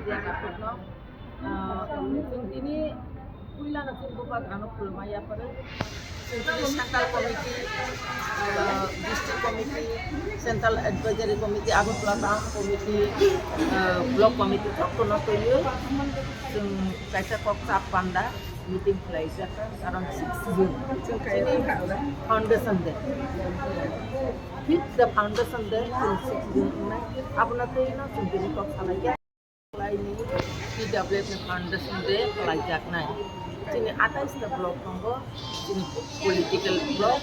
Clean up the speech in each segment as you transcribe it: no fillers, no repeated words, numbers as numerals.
media kapurno ini kuilana buka grano kulmaya pada Central Committee, District Committee, Central Advisory Committee, Agutla Town Committee, Block Committee, Tokono Toyo, kaisa koksa panda meeting place around 6 June. Foundation day. With the foundation day in 6 June, apna toyo na sundini koksa lagi. Ini PWF foundation day pelajak naik. Sini atas the block nonggo, sini political block,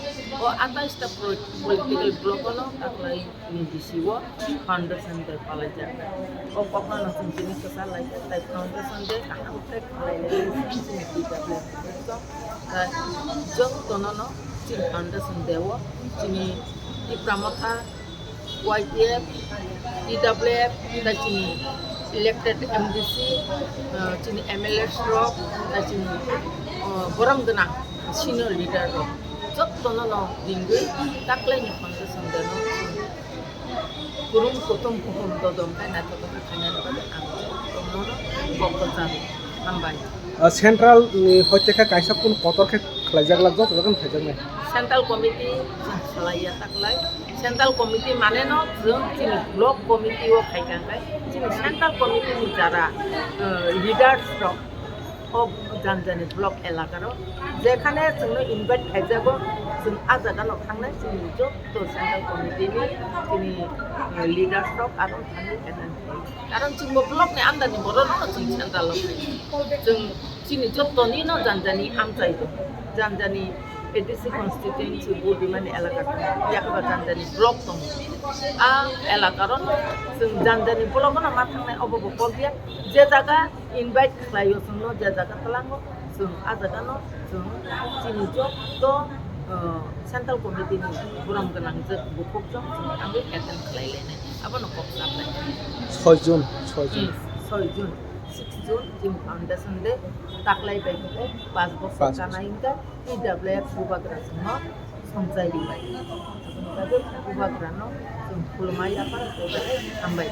atas the political block ono taklai ini disiwa foundation day pelajak. Pokoknya langsung sini kesal lagi, type foundation day karena utek sini PWF. Jong tonono sini foundation day sini di Pramata, YPF, PWF, dan sini elected MDC, sini MLA rock, dan sini borang genang senior leader rock. Jok tonono dinggu taklai ni foundation dano kurung kutum kutum dodom kan atau kena pada angin tonono boktosan hambai. Central হইতে কাইসা কোন পতরকে খেলাজাক লাগতো তখন খেজাক নাই Central Committee selaya taklai Central Committee মানে ন जों চিনি block committee ও খাইকাঙ্গাই চিনি Central Committee ni যারা লিডার্স রক of জানজানি ব্লক এলাকারও যেখানে जोंनो ইনভাইট খাইজাগো जों আজাগানো থাংনাই চিনি যত Central Committee ni চিনি লিডার্স রক আরো থানি এনান কারণ চিনি ব্লক নি আমদানি বড় ন जों Central जों চিনি যতনি ন জানজানি আমচাইদো জানজানি ADC constituency bodi mani elakar yakaba jandani block tong elakaron जों jandani block na mathangnai obobo kolbia je jaga invite khlayo sungno je jaga talango जों ajagano जों chini jok to Central Committee ni buram ganang je bukok jong ambil attend khlailene abono kok saplai 6 June 6 June 6 June Jim Foundation Day taklai baiko 5 bokor kanainka PWF Bubagrano Sonjai Limai. Bubagrano Kulmaya apa? Ambai.